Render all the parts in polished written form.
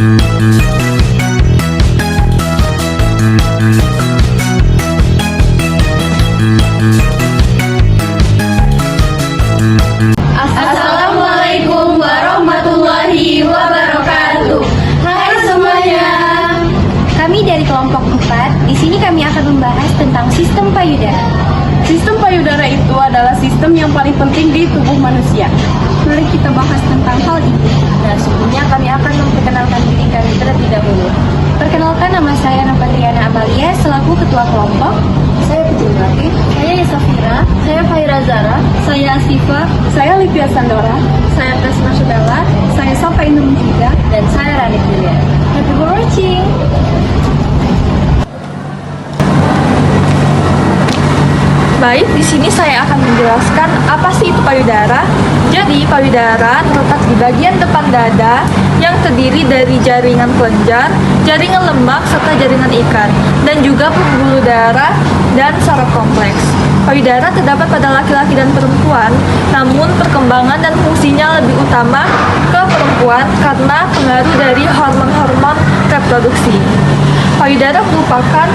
Assalamualaikum warahmatullahi wabarakatuh. Hai semuanya. Kami dari kelompok 4, di sini kami akan membahas tentang sistem payudara. Sistem payudara itu adalah sistem yang paling penting di tubuh manusia. Mari kita bahas tentang hal ini. Nah, sebelumnya kami akan memperkenalkan diri kami terlebih dahulu. Perkenalkan, nama saya Napatriana Amalia selaku ketua kelompok. Saya Putri Rati. Saya Yesafira. Saya Faira Zara. Saya Asifa. Saya Livia Sandora. Saya Presma Subella. Saya Safa Indonesia. Dan saya Rani Julia. Happy for watching. Baik, di sini saya akan menjelaskan apa sih itu payudara. Jadi, payudara terletak di bagian depan dada yang terdiri dari jaringan kelenjar, jaringan lemak, serta jaringan ikat, dan juga pembuluh darah dan saraf kompleks. Payudara terdapat pada laki-laki dan perempuan, namun perkembangan dan fungsinya lebih utama ke perempuan karena pengaruh dari hormon-hormon reproduksi. Payudara merupakan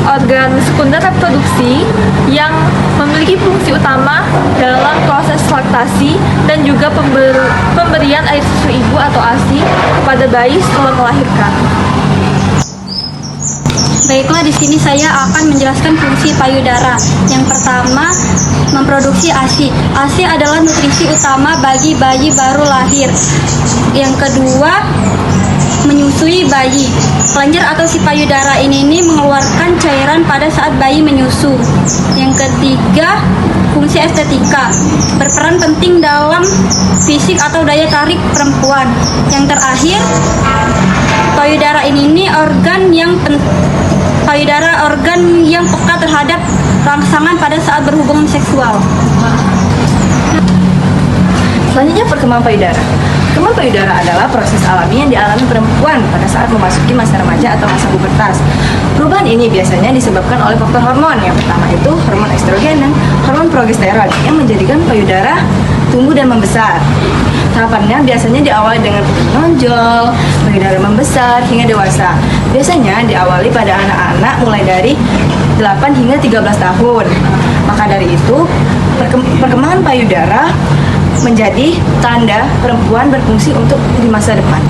organ sekunder reproduksi yang memiliki fungsi utama dalam proses laktasi dan juga pemberian air susu ibu atau ASI kepada bayi setelah melahirkan. Baiklah, di sini saya akan menjelaskan fungsi payudara. Yang pertama, memproduksi ASI. ASI adalah nutrisi utama bagi bayi baru lahir. Yang kedua, menyusui bayi. Kelenjar atau si payudara ini mengeluarkan cairan pada saat bayi menyusu. Yang ketiga, fungsi estetika. Berperan penting dalam fisik atau daya tarik perempuan. Yang terakhir, payudara ini organ yang peka terhadap rangsangan pada saat berhubungan seksual. Selanjutnya, perkembangan payudara. Perkembangan payudara adalah proses alami yang dialami perempuan pada saat memasuki masa remaja atau masa pubertas. Perubahan ini biasanya disebabkan oleh faktor hormon. Yang pertama itu hormon estrogen dan hormon progesteron yang menjadikan payudara tumbuh dan membesar. Tahapannya biasanya diawali dengan menonjol, payudara membesar hingga dewasa. Biasanya diawali pada anak-anak mulai dari 8 hingga 13 tahun. Maka dari itu, perkembangan payudara menjadi tanda perempuan berfungsi untuk di masa depan.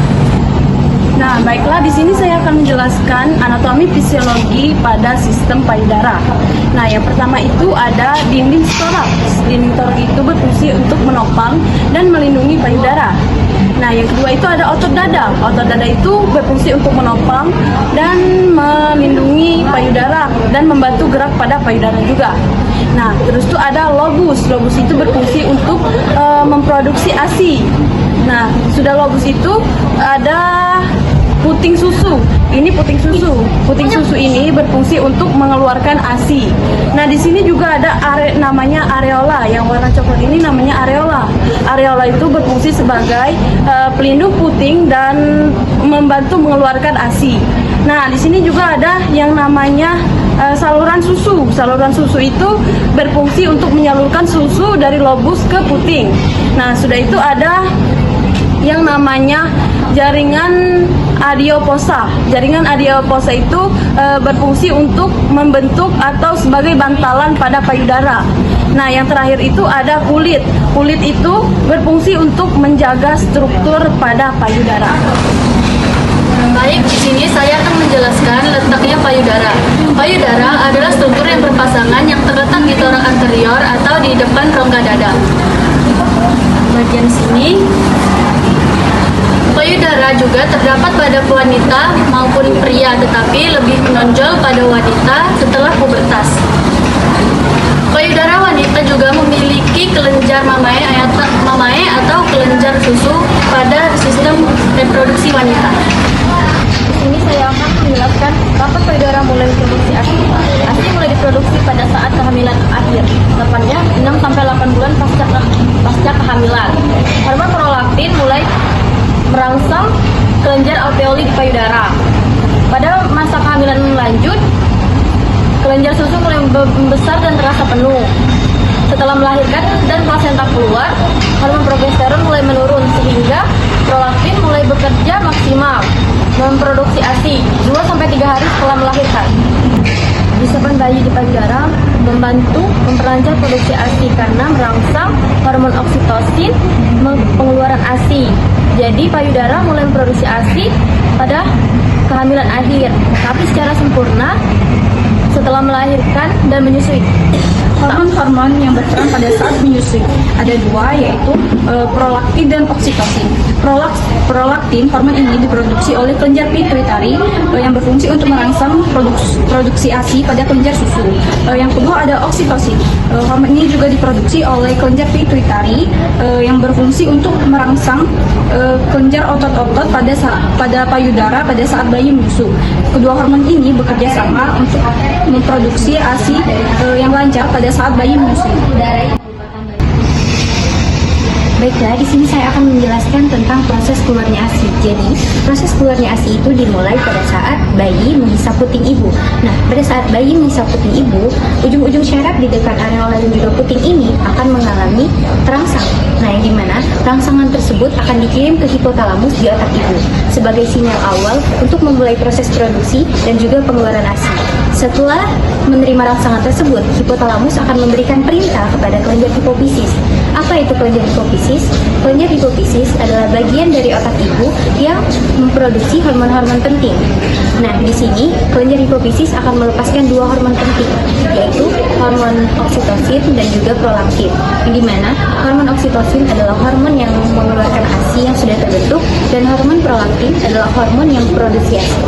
Nah, baiklah, di sini saya akan menjelaskan anatomi fisiologi pada sistem payudara. Nah, yang pertama itu ada dinding thorax. Dinding thorax itu berfungsi untuk menopang dan melindungi payudara. Nah, yang kedua itu ada otot dada. Otot dada itu berfungsi untuk menopang dan melindungi payudara dan membantu gerak pada payudara juga. Nah, terus itu ada lobus. Lobus itu berfungsi untuk memproduksi ASI. Nah, sudah lobus itu ada puting susu. Ini puting susu. Puting susu ini berfungsi untuk mengeluarkan ASI. Nah, di sini juga ada namanya areola. Yang warna coklat ini namanya areola. Areola itu berfungsi sebagai pelindung puting dan membantu mengeluarkan ASI. Nah, di sini juga ada yang namanya saluran susu. Saluran susu itu berfungsi untuk menyalurkan susu dari lobus ke puting. Nah, sudah itu ada yang namanya jaringan adioposa. Jaringan adioposa itu berfungsi untuk membentuk atau sebagai bantalan pada payudara. Nah, yang terakhir itu ada kulit. Kulit itu berfungsi untuk menjaga struktur pada payudara. Baik, di sini saya akan menjelaskan letaknya payudara. Payudara adalah struktur yang berpasangan yang terletak di torak anterior atau di depan rongga dada. Bagian sini, payudara juga terdapat pada wanita maupun pria, tetapi lebih menonjol pada wanita setelah pubertas. Payudara wanita juga memiliki kelenjar mamae atau kelenjar susu pada sistem reproduksi wanita. Di sini saya akan menjelaskan kapan payudara mulai diproduksi ASI. ASI mulai diproduksi pada saat kehamilan akhir, tepatnya 6-8 bulan pasca kehamilan. Hormon prolaktin mulai merangsang kelenjar alveoli di payudara. Pada masa kehamilan lanjut, kelenjar susu mulai membesar dan terasa penuh. Setelah melahirkan dan plasenta keluar, hormon progesteron mulai menurun sehingga prolaktin mulai bekerja maksimal. memproduksi ASI 2-3 hari setelah melahirkan. Disimpan bayi di payudara membantu memperlancar produksi ASI karena merangsang hormon oksitosin pengeluaran ASI. Jadi payudara mulai memproduksi ASI pada kehamilan akhir, tapi secara sempurna setelah melahirkan dan menyusui. Hormon-hormon yang berperan pada saat menyusui ada dua, yaitu prolaktin dan oksitosin. Prolaktin, hormon ini diproduksi oleh kelenjar pituitari yang berfungsi untuk merangsang produksi ASI pada kelenjar susu. Yang kedua ada oksitosin. Hormon ini juga diproduksi oleh kelenjar pituitari yang berfungsi untuk merangsang kelenjar otot-otot pada payudara pada saat bayi menyusu. Kedua hormon ini bekerja sama untuk memproduksi ASI yang lancar pada saat bayi menyusui. Baiklah, di sini saya akan menjelaskan tentang proses keluarnya ASI. Jadi, proses keluarnya ASI itu dimulai pada saat bayi menghisap puting ibu. Nah, pada saat bayi menghisap puting ibu, ujung-ujung syaraf di dekat areola dan juga puting ini akan mengalami terangsang. Nah, yang dimana rangsangan tersebut akan dikirim ke hipotalamus di otak ibu sebagai sinyal awal untuk memulai proses produksi dan juga pengeluaran ASI. Setelah menerima rangsangan tersebut, hipotalamus akan memberikan perintah kepada kelenjar hipofisis. Apa itu kelenjar hipofisis? Kelenjar hipofisis adalah bagian dari otak ibu yang memproduksi hormon-hormon penting. Nah, di sini kelenjar hipofisis akan melepaskan dua hormon penting, yaitu hormon oksitosin dan juga prolaktin. Yang dimana hormon oksitosin adalah hormon yang mengeluarkan ASI yang sudah terbentuk, dan hormon prolaktin adalah hormon yang memproduksi ASI.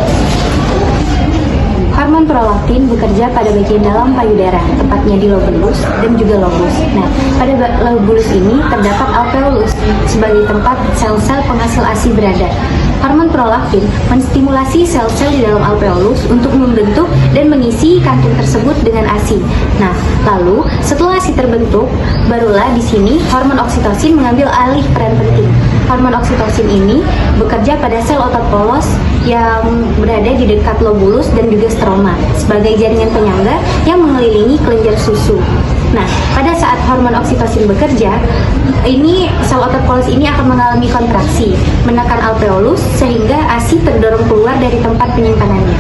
Hormon prolaktin bekerja pada bagian dalam payudara, tepatnya di lobulus dan juga lobus. Nah, pada lobulus ini terdapat alveolus sebagai tempat sel-sel penghasil ASI berada. Hormon prolaktin menstimulasi sel-sel di dalam alveolus untuk membentuk dan mengisi kantung tersebut dengan ASI. Nah, lalu setelah ASI terbentuk, barulah di sini hormon oksitosin mengambil alih peran penting. Hormon oksitosin ini bekerja pada sel otot polos yang berada di dekat lobulus dan juga stroma sebagai jaringan penyangga yang mengelilingi kelenjar susu. Nah, pada saat hormon oksitosin bekerja, ini sel otot polos ini akan mengalami kontraksi, menekan alveolus sehingga ASI terdorong keluar dari tempat penyimpanannya.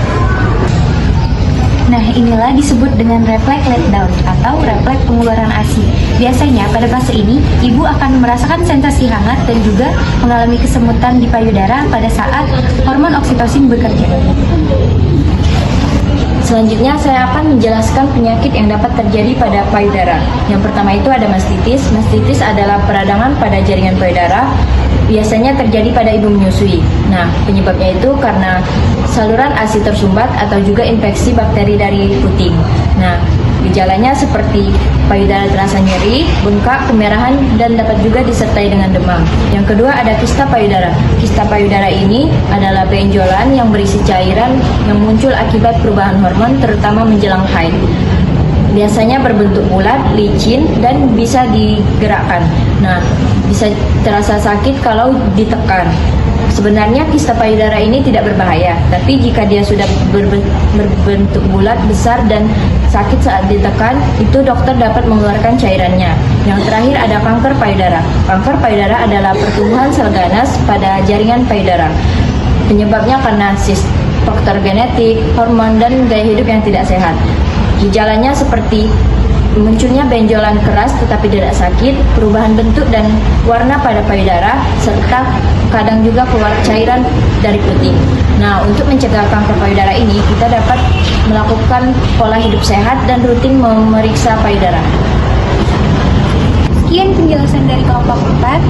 Nah, inilah disebut dengan refleks letdown atau refleks pengeluaran ASI. Biasanya pada fase ini, ibu akan merasakan sensasi hangat dan juga mengalami kesemutan di payudara pada saat hormon oksitosin bekerja. Selanjutnya saya akan menjelaskan penyakit yang dapat terjadi pada payudara. Yang pertama itu ada mastitis. Mastitis adalah peradangan pada jaringan payudara. Biasanya terjadi pada ibu menyusui. Nah, penyebabnya itu karena saluran ASI tersumbat atau juga infeksi bakteri dari puting. Nah, gejalanya seperti payudara terasa nyeri, bengkak, kemerahan, dan dapat juga disertai dengan demam. Yang kedua ada kista payudara. Kista payudara ini adalah benjolan yang berisi cairan yang muncul akibat perubahan hormon, terutama menjelang haid. Biasanya berbentuk bulat, licin, dan bisa digerakkan. Nah, bisa terasa sakit kalau ditekan. Sebenarnya kista payudara ini tidak berbahaya, tapi jika dia sudah berbentuk bulat, besar, dan sakit saat ditekan, itu dokter dapat mengeluarkan cairannya. Yang terakhir ada kanker payudara. Kanker payudara adalah pertumbuhan sel ganas pada jaringan payudara. Penyebabnya karena faktor genetik, hormon, dan gaya hidup yang tidak sehat. Gejalanya seperti munculnya benjolan keras tetapi tidak sakit, perubahan bentuk dan warna pada payudara, serta kadang juga keluar cairan dari puting. Nah, untuk mencegah kanker payudara ini, kita dapat melakukan pola hidup sehat dan rutin memeriksa payudara. Sekian penjelasan dari kelompok 4.